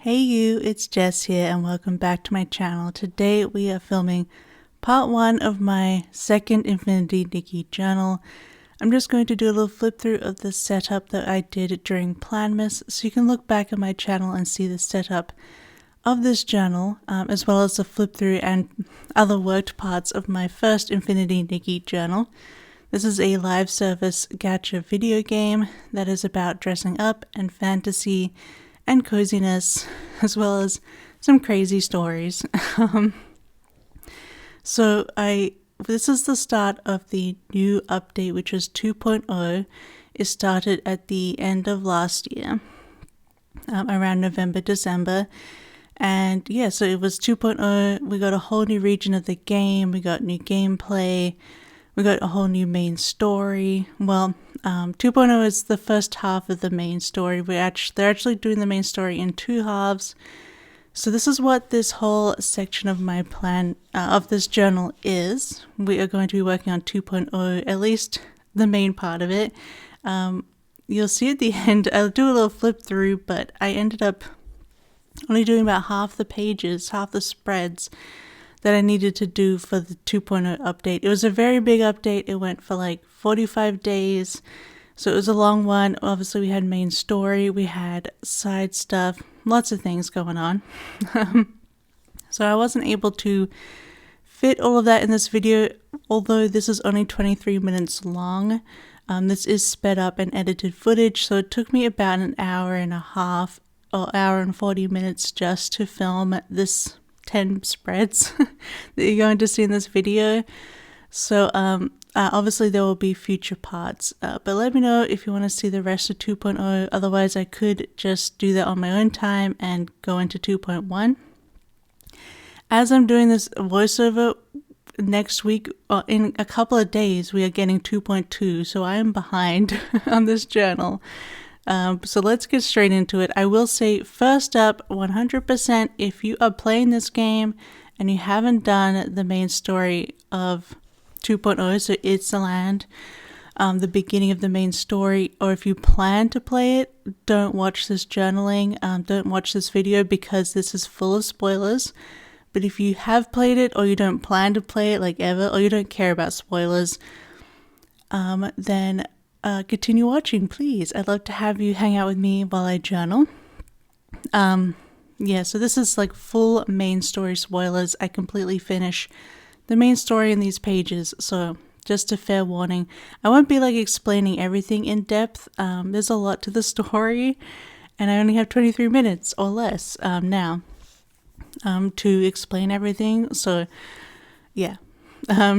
Hey you, it's Jess here and welcome back to my channel. Today we are filming part 1 of my second Infinity Nikki journal. I'm just going to do a little flip through of the setup that I did during Planmas, so you can look back at my channel and see the setup of this journal, as well as the flip through and other worked parts of my first Infinity Nikki journal. This is a live service gacha video game that is about dressing up and fantasy and coziness, as well as some crazy stories. This is the start of the new update, which is 2.0. It started at the end of last year, around November, December. And yeah, so it was 2.0. We got a whole new region of the game. We got new gameplay. We got a whole new main story. Well, 2.0 is the first half of the main story. They're actually doing the main story in 2 halves. So this is what this whole section of my plan of this journal is. We are going to be working on 2.0, at least the main part of it. You'll see at the end, I'll do a little flip through, but I ended up only doing about half the pages, half the spreads that I needed to do for the 2.0 update. It was a very big update. It went for like 45 days. So it was a long one. Obviously we had main story, we had side stuff, lots of things going on. So I wasn't able to fit all of that in this video, although this is only 23 minutes long. This is sped up and edited footage, so it took me about an hour and a half or hour and 40 minutes just to film this 10 spreads that you're going to see in this video. So obviously there will be future parts, but let me know if you want to see the rest of 2.0. Otherwise I could just do that on my own time and go into 2.1. As I'm doing this voiceover, next week, in a couple of days, we are getting 2.2, so I am behind on this journal. So let's get straight into it. I will say, first up, 100%, if you are playing this game and you haven't done the main story of 2.0, so It's the Land, the beginning of the main story, or if you plan to play it, don't watch this journaling, don't watch this video because this is full of spoilers. But if you have played it or you don't plan to play it like ever, or you don't care about spoilers, then continue watching, please. I'd love to have you hang out with me while I journal. Yeah, so this is like full main story spoilers. I completely finish the main story in these pages, so just a fair warning. I won't be like explaining everything in depth. There's a lot to the story, and I only have 23 minutes or less now to explain everything. So yeah.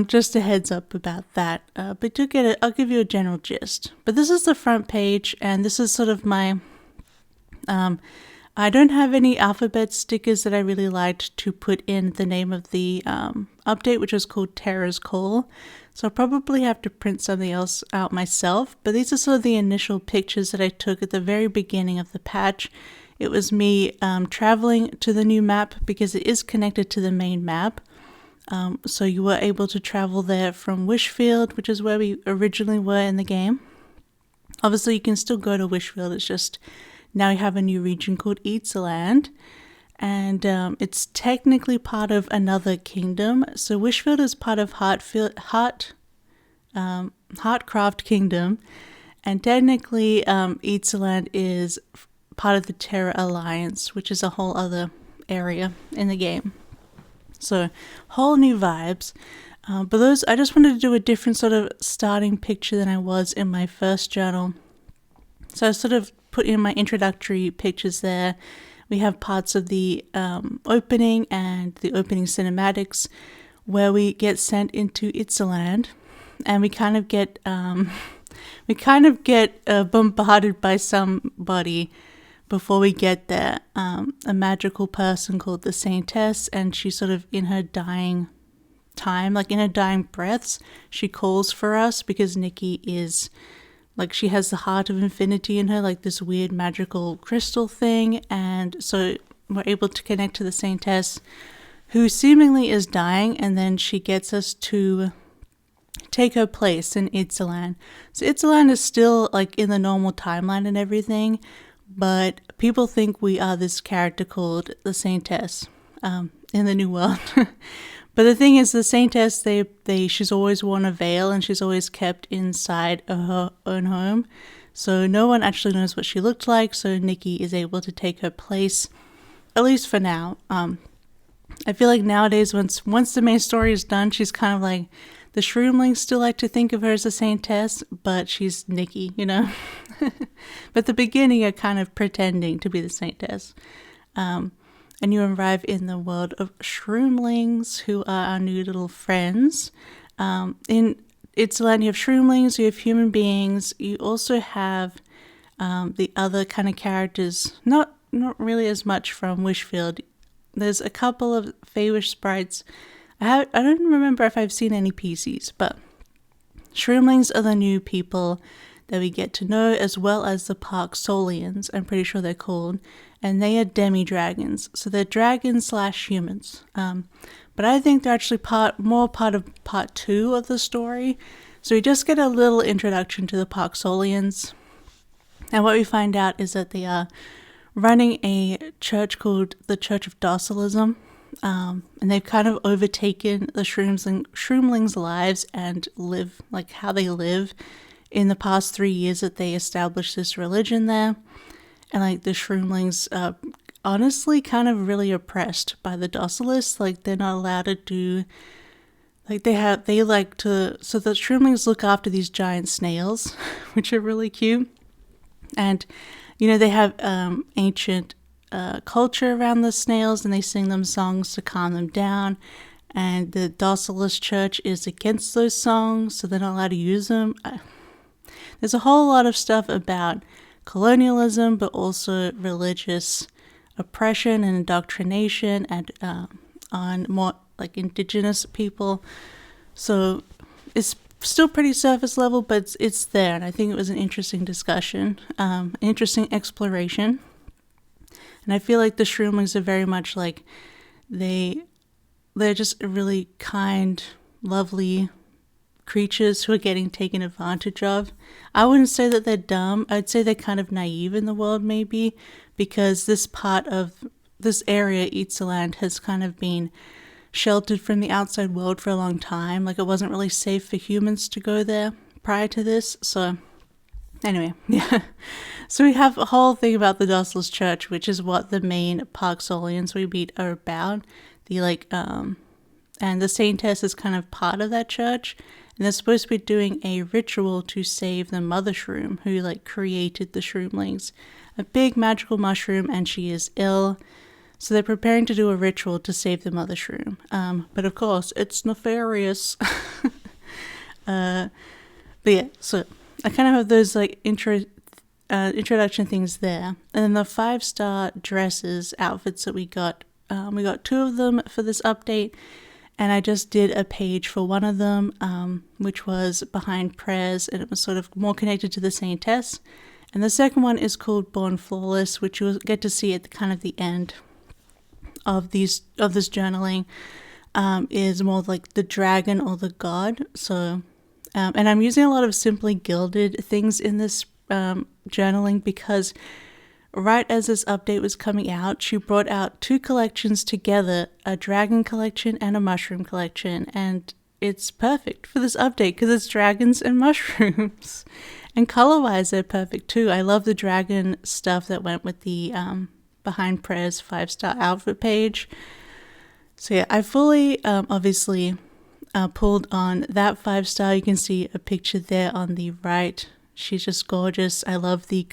Just a heads up about that, but you'll get it. I'll give you a general gist. But this is the front page, and this is sort of my, I don't have any alphabet stickers that I really liked to put in the name of the update, which is called Terra's Call. So I'll probably have to print something else out myself, but these are sort of the initial pictures that I took at the very beginning of the patch. It was me traveling to the new map because it is connected to the main map. So you were able to travel there from Wishfield, which is where we originally were in the game. Obviously, you can still go to Wishfield. It's just now you have a new region called Eatsaland, and it's technically part of another kingdom. So Wishfield is part of Heartcraft Kingdom, and technically Eatsaland is part of the Terra Alliance, which is a whole other area in the game. So whole new vibes, but those, I just wanted to do a different sort of starting picture than I was in my first journal. So I sort of put in my introductory pictures there. We have parts of the opening and the opening cinematics where we get sent into Eatsaland, and we kind of get bombarded by somebody before we get there, a magical person called the Saintess, and she's sort of in her dying time, like in her dying breaths, she calls for us because Nikki is, like, she has the heart of infinity in her, like this weird magical crystal thing, and so we're able to connect to the Saintess, who seemingly is dying, and then she gets us to take her place in Eatsaland. So Eatsaland is still like in the normal timeline and everything, but people think we are this character called the Saintess in the New World. But the thing is, the Saintess, she's always worn a veil, and she's always kept inside of her own home. So no one actually knows what she looked like, so Nikki is able to take her place, at least for now. I feel like nowadays, once the main story is done, she's kind of like, the Shroomlings still like to think of her as a Saintess, but she's Nikki, you know? But the beginning are kind of pretending to be the Saintess. And you arrive in the world of Shroomlings, who are our new little friends. In its land, you have Shroomlings, you have human beings, you also have the other kind of characters, not really as much from Wishfield. There's a couple of Feywish sprites. I don't remember if I've seen any PCs, but Shroomlings are the new people that we get to know, as well as the Park Solians, I'm pretty sure they're called, and they are demi-dragons, so they're dragons / humans. But I think they're actually more part of part 2 of the story, so we just get a little introduction to the Park Solians, and what we find out is that they are running a church called the Church of Docilism, and they've kind of overtaken the Shroomlings' lives and live, like how they live in the past 3 years that they established this religion there. And like the Shroomlings are honestly kind of really oppressed by the Docilists. Like they're not allowed to do, like so the Shroomlings look after these giant snails, which are really cute. And, you know, they have ancient culture around the snails, and they sing them songs to calm them down. And the Docilist Church is against those songs, so they're not allowed to use them. There's a whole lot of stuff about colonialism, but also religious oppression and indoctrination, and on more like indigenous people. So it's still pretty surface level, but it's there, and I think it was an interesting discussion, interesting exploration. And I feel like the Shroomlings are very much like they're just really kind, lovely creatures who are getting taken advantage of. I wouldn't say that they're dumb. I'd say they're kind of naive in the world, maybe, because this part of this area, Eatsaland, has kind of been sheltered from the outside world for a long time. Like, it wasn't really safe for humans to go there prior to this. So anyway, yeah. So we have a whole thing about the Docilist Church, which is what the main Park Solians we meet are about. And the Saintess is kind of part of that church. And they're supposed to be doing a ritual to save the Mother Shroom, who like created the Shroomlings. A big magical mushroom, and she is ill. So they're preparing to do a ritual to save the Mother Shroom. But of course, it's nefarious. But yeah, so I kind of have those like introduction things there. And then the 5-star dresses, outfits that we got 2 of them for this update. And I just did a page for one of them, which was Behind Prayers, and it was sort of more connected to the Saintess. And the second one is called Born Flawless, which you'll get to see at the kind of the end of this journaling, is more like the dragon or the god. So, and I'm using a lot of Simply Gilded things in this journaling, because right as this update was coming out, she brought out 2 collections together, a dragon collection and a mushroom collection, and it's perfect for this update because it's dragons and mushrooms. And color-wise, they're perfect too. I love the dragon stuff that went with the Behind Prayers 5-star outfit page. So yeah, I fully, obviously, pulled on that 5-star. You can see a picture there on the right. She's just gorgeous. I love the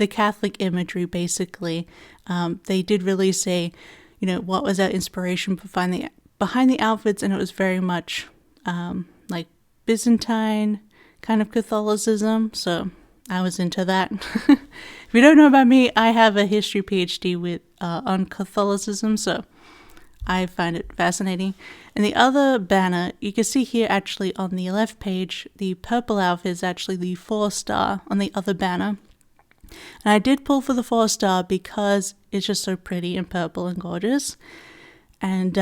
Catholic imagery, basically. They did really say, you know, what was our inspiration behind the outfits, and it was very much like Byzantine kind of Catholicism, so I was into that. If you don't know about me, I have a history PhD on Catholicism, so I find it fascinating. And the other banner, you can see here actually on the left page, the purple outfit is actually the 4-star on the other banner. And I did pull for the 4-star because it's just so pretty and purple and gorgeous. And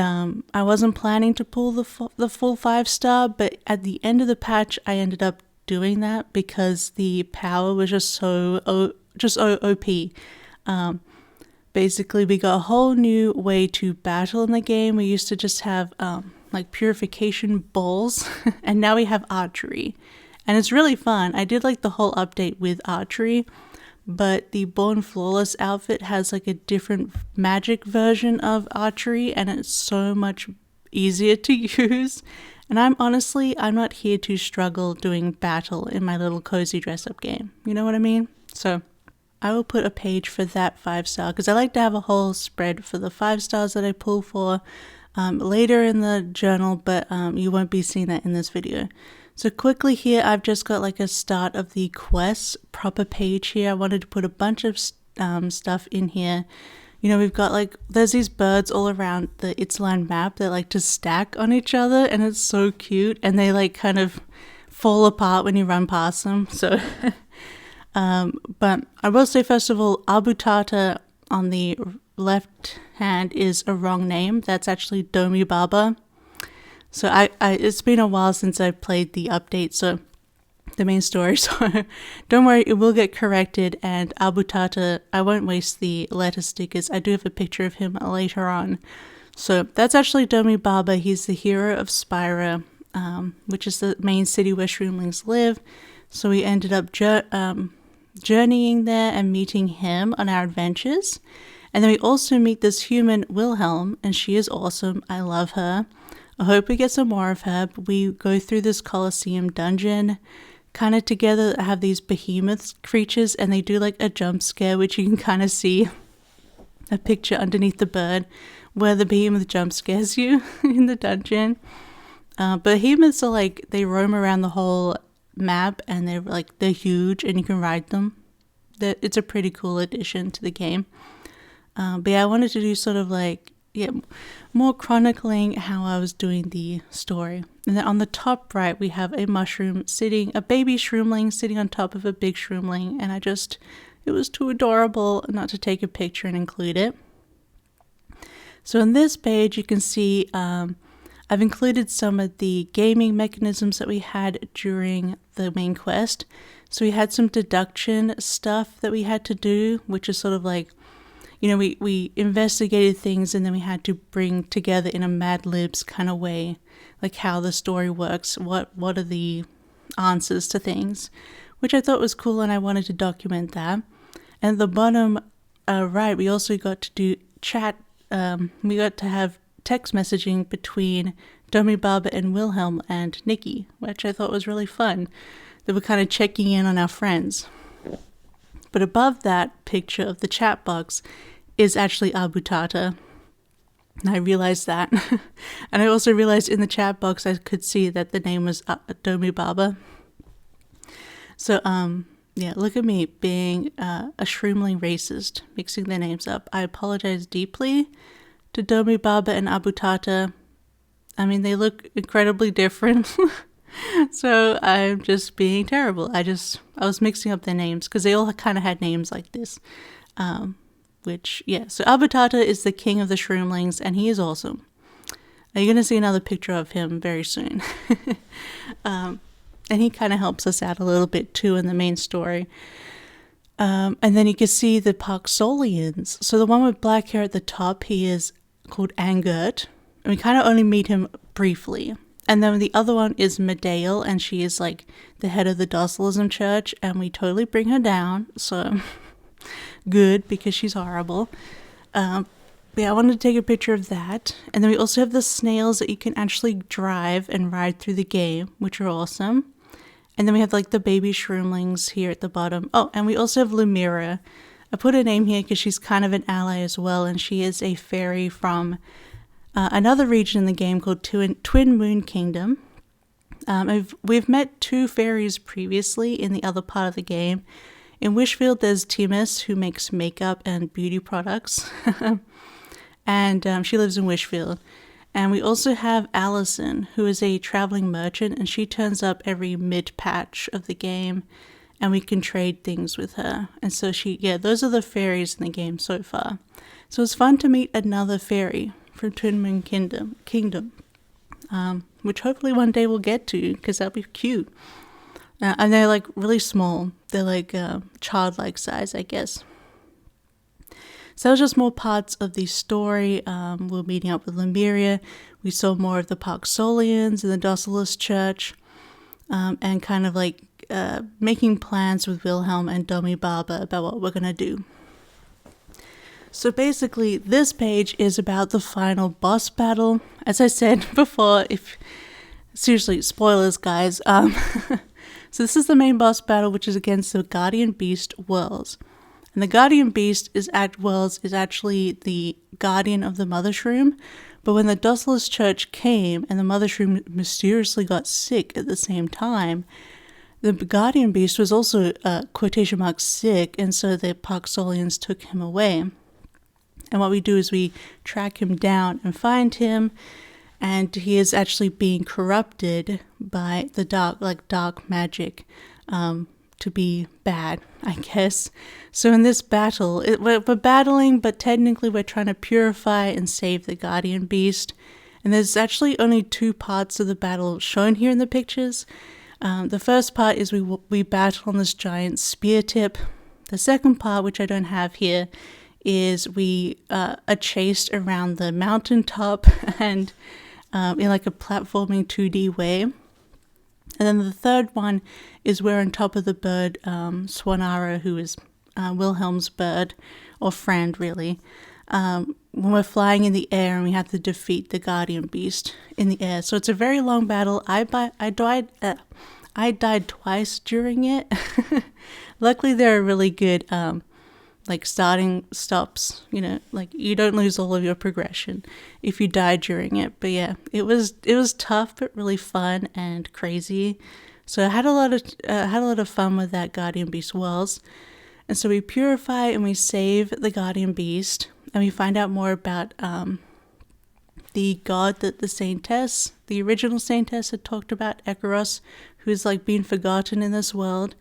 I wasn't planning to pull the full 5-star, but at the end of the patch, I ended up doing that because the power was just so OP. basically we got a whole new way to battle in the game. We used to just have like purification bowls and now we have archery. And it's really fun. I did like the whole update with archery, but the Born Flawless outfit has like a different magic version of archery and it's so much easier to use. And I'm not here to struggle doing battle in my little cozy dress up game. You know what I mean? So I will put a page for that 5-star because I like to have a whole spread for the 5 stars that I pull for later in the journal, but you won't be seeing that in this video. So quickly here, I've just got like a start of the quests proper page here. I wanted to put a bunch of stuff in here. You know, we've got like, there's these birds all around the Itzland map that like to stack on each other and it's so cute. And they like kind of fall apart when you run past them. So, but I will say first of all, Abutata on the left hand is a wrong name. That's actually Domi Baba. So it's been a while since I played the update, so the main story, so don't worry, it will get corrected. And Abutata, I won't waste the letter stickers. I do have a picture of him later on. So that's actually Domi Baba. He's the hero of Spira, which is the main city where Shroomlings live. So we ended up journeying there and meeting him on our adventures. And then we also meet this human, Wilhelm, and she is awesome. I love her. I hope we get some more of her. But we go through this Colosseum dungeon kind of together. I have these behemoth creatures and they do like a jump scare, which you can kind of see a picture underneath the bird where the behemoth jump scares you in the dungeon. Behemoths are like, they roam around the whole map and they're huge and you can ride them. It's a pretty cool addition to the game. But yeah, I wanted to do sort of like, more chronicling how I was doing the story. And then on the top right, we have a baby shroomling sitting on top of a big shroomling. And it was too adorable not to take a picture and include it. So on this page, you can see I've included some of the gaming mechanisms that we had during the main quest. So we had some deduction stuff that we had to do, which is sort of like, you know, we investigated things and then we had to bring together in a Mad Libs kind of way, like how the story works, what are the answers to things, which I thought was cool and I wanted to document that. And at the bottom right, we also got to do chat, we got to have text messaging between Domi Baba and Wilhelm and Nikki, which I thought was really fun. They were kind of checking in on our friends. But above that picture of the chat box is actually Abutata. And I realized that. And I also realized in the chat box I could see that the name was Domi Baba. So, yeah, look at me being a shroomling racist, mixing their names up. I apologize deeply to Domi Baba and Abutata. I mean, they look incredibly different. So I'm just being terrible. I was mixing up their names because they all kind of had names like this. So Abutata is the king of the shroomlings and he is awesome. You're going to see another picture of him very soon. And he kind of helps us out a little bit too in the main story. And then you can see the Parksolians. So the one with black hair at the top, he is called Angert. And we kind of only meet him briefly. And then the other one is Medaille, and she is like the head of the Docilsm Church, and we totally bring her down, so good, because she's horrible. But yeah, I wanted to take a picture of that. And then we also have the snails that you can actually drive and ride through the game, which are awesome. And then we have like the baby shroomlings here at the bottom. Oh, and we also have Lumira. I put her name here because she's kind of an ally as well, and she is a fairy from another region in the game called Twin Moon Kingdom. We've met 2 fairies previously in the other part of the game. In Wishfield, there's Timus, who makes makeup and beauty products. And she lives in Wishfield. And we also have Allison, who is a traveling merchant, and she turns up every mid-patch of the game, and we can trade things with her. And so those are the fairies in the game so far. So it's fun to meet another fairy from Twin Moon Kingdom, which hopefully one day we'll get to, because that'll be cute. And they're like really small. They're like childlike size, I guess. So that was just more parts of the story. We were meeting up with Lemuria. We saw more of the Parksolians in the Docilis Church, and kind of like making plans with Wilhelm and Domi Baba about what we're going to do. So basically, this page is about the final boss battle. As I said before, seriously, spoilers, guys. So this is the main boss battle, which is against the Guardian Beast Whirls. And the Guardian Beast is actually the guardian of the Mother Shroom. But when the Docilis Church came and the Mother Shroom mysteriously got sick at the same time, the Guardian Beast was also, quotation marks, sick, and so the Parksolians took him away. And what we do is we track him down and find him, and he is actually being corrupted by the dark magic, to be bad, I guess. So in this battle, we're battling, but technically we're trying to purify and save the Guardian Beast. And there's actually only 2 parts of the battle shown here in the pictures. The first part is we battle on this giant spear tip. The second part, which I don't have here, is we are chased around the mountaintop and in like a platforming 2D way. And then the third one is we're on top of the bird, Swanara, who is Wilhelm's bird, or friend really. When we're flying in the air and we have to defeat the Guardian Beast in the air. So it's a very long battle. I died twice during it. Luckily, there are really good like starting stops, like you don't lose all of your progression if you die during it. But yeah, it was tough but really fun and crazy. So I had a lot of fun with that Guardian Beast Whirls. And so we purify and we save the Guardian Beast, and we find out more about the god that the original Saintess had talked about, Ekaros, who's like been forgotten in this world,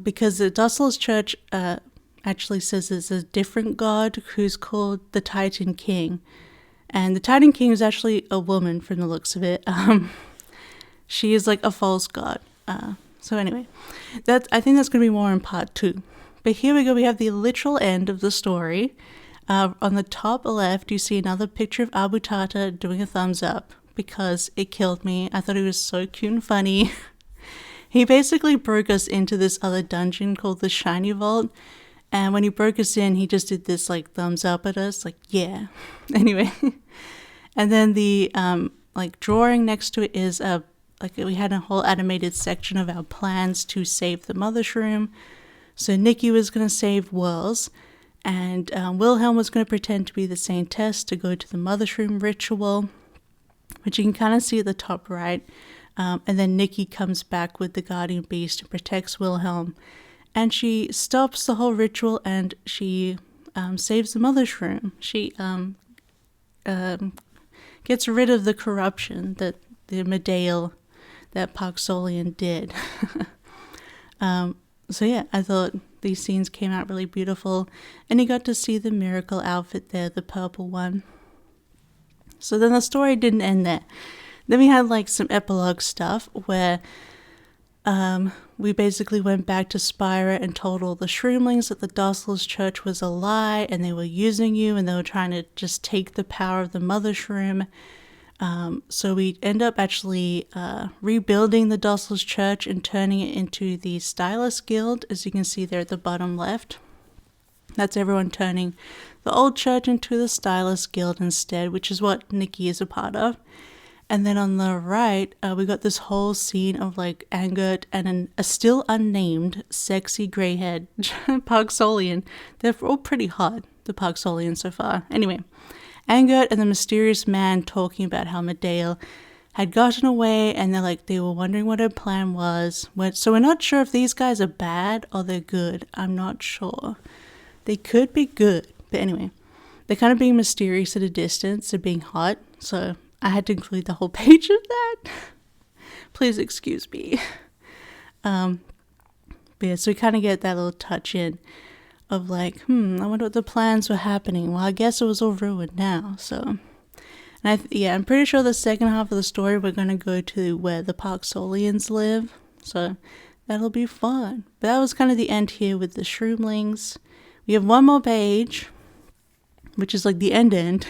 because the Docilis Church actually says there's a different god who's called the Titan King. And the Titan King is actually a woman from the looks of it. She is like a false god. So anyway, I think that's going to be more in part 2. But here we go, we have the literal end of the story. On the top left, you see another picture of Abu Tata doing a thumbs up because it killed me. I thought he was so cute and funny. He basically broke us into this other dungeon called the Shiny Vault. And when he broke us in, he just did this like thumbs up at us, like, yeah. Anyway. And then the like drawing next to it is we had a whole animated section of our plans to save the Mother Shroom. So Nikki was going to save Whirls, and Wilhelm was going to pretend to be the Saintess to go to the Mother Shroom ritual, which you can kind of see at the top right. And then Nikki comes back with the Guardian Beast and protects Wilhelm. And she stops the whole ritual and she saves the Mother Shroom. She gets rid of the corruption that the Medale, that Parksolian did. So yeah, I thought these scenes came out really beautiful. And you got to see the miracle outfit there, the purple one. So then the story didn't end there. Then we had like some epilogue stuff where we basically went back to Spira and told all the Shroomlings that the Docilis Church was a lie and they were using you and they were trying to just take the power of the Mother Shroom. So we end up actually rebuilding the Docilis Church and turning it into the Stylist Guild, as you can see there at the bottom left. That's everyone turning the old church into the Stylist Guild instead, which is what Nikki is a part of. And then on the right, we got this whole scene of like Angert and a still unnamed sexy grey-haired Parksolian. They're all pretty hot, the Parksolians so far. Anyway, Angert and the mysterious man talking about how Medale had gotten away, and they were wondering what her plan was. So we're not sure if these guys are bad or they're good. I'm not sure. They could be good, but anyway, they're kind of being mysterious at a distance. They're being hot, so I had to include the whole page of that. Please excuse me. But yeah, so we kind of get that little touch in of like, I wonder what the plans were happening. Well, I guess it was all ruined now. So, and I'm pretty sure the second half of the story we're going to go to where the Parksolians live. So that'll be fun. But that was kind of the end here with the Shroomlings. We have one more page, which is like the end.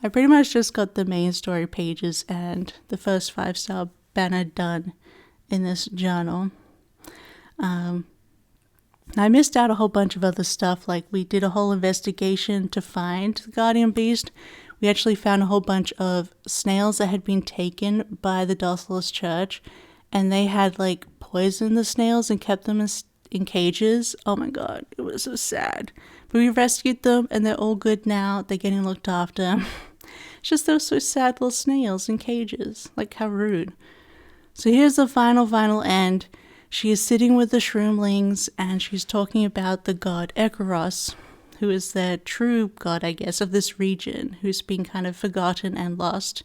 I pretty much just got the main story pages and the first 5-star banner done in this journal. I missed out a whole bunch of other stuff, like we did a whole investigation to find the Guardian Beast. We actually found a whole bunch of snails that had been taken by the Docilist Church, and they had like poisoned the snails and kept them in cages. Oh my god, it was so sad. But we rescued them and they're all good now. They're getting looked after. It's just those so sad little snails in cages. Like, how rude. So here's the final end. She is sitting with the shroomlings and she's talking about the god ENQUIRIES, who is the true god, I guess, of this region, who's been kind of forgotten and lost.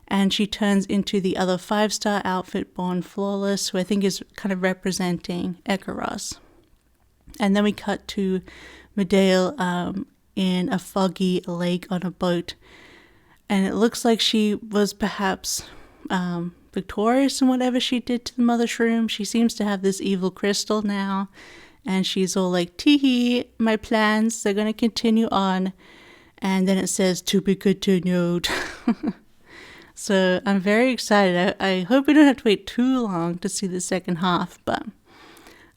And she turns into the other 5-star outfit, Born Flawless, who I think is kind of representing ENQUIRIES. And then we cut to Medale in a foggy lake on a boat. And it looks like she was perhaps victorious in whatever she did to the mother shroom. She seems to have this evil crystal now. And she's all like, tee-hee, my plans, they're going to continue on. And then it says, to be continued. So I'm very excited. I hope we don't have to wait too long to see the second half. But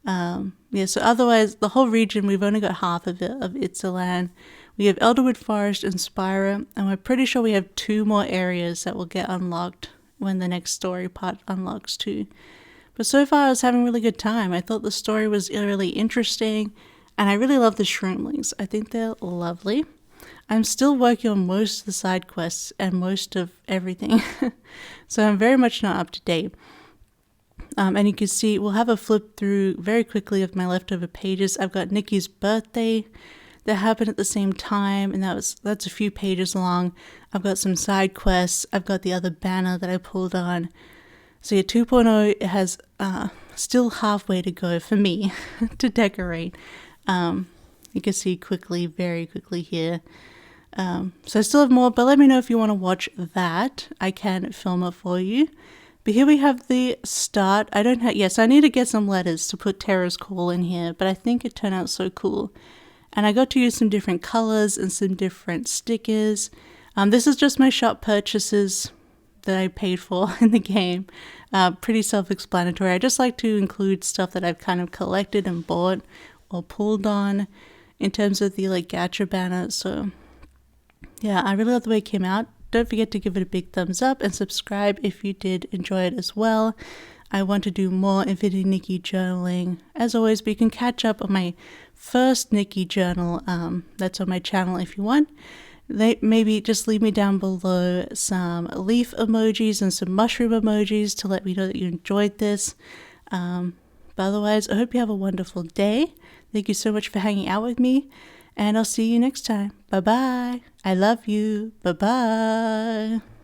yeah, so otherwise, the whole region, we've only got half of it, of Itzalan. We have Elderwood Forest and Spira. And we're pretty sure we have 2 more areas that will get unlocked when the next story part unlocks too. But so far I was having a really good time. I thought the story was really interesting, and I really love the shroomlings. I think they're lovely. I'm still working on most of the side quests and most of everything, so I'm very much not up to date. And you can see, we'll have a flip through very quickly of my leftover pages. I've got Nikki's birthday that happened at the same time, and that's a few pages long. I've got some side quests. I've got the other banner that I pulled on. So yeah, 2.0 has still halfway to go for me to decorate. You can see very quickly here. So I still have more, but let me know if you want to watch that. I can film it for you. But here we have the start. I need to get some letters to put Terra's Call in here, but I think it turned out so cool. And I got to use some different colors and some different stickers. This is just my shop purchases that I paid for in the game. Pretty self-explanatory. I just like to include stuff that I've kind of collected and bought or pulled on in terms of the like gacha banner. So yeah, I really love the way it came out. Don't forget to give it a big thumbs up and subscribe if you did enjoy it as well. I want to do more Infinity Nikki journaling. As always, but you can catch up on my first Nikki journal. That's on my channel if you want. Maybe just leave me down below some leaf emojis and some mushroom emojis to let me know that you enjoyed this. But otherwise, I hope you have a wonderful day. Thank you so much for hanging out with me, and I'll see you next time. Bye-bye. I love you. Bye-bye.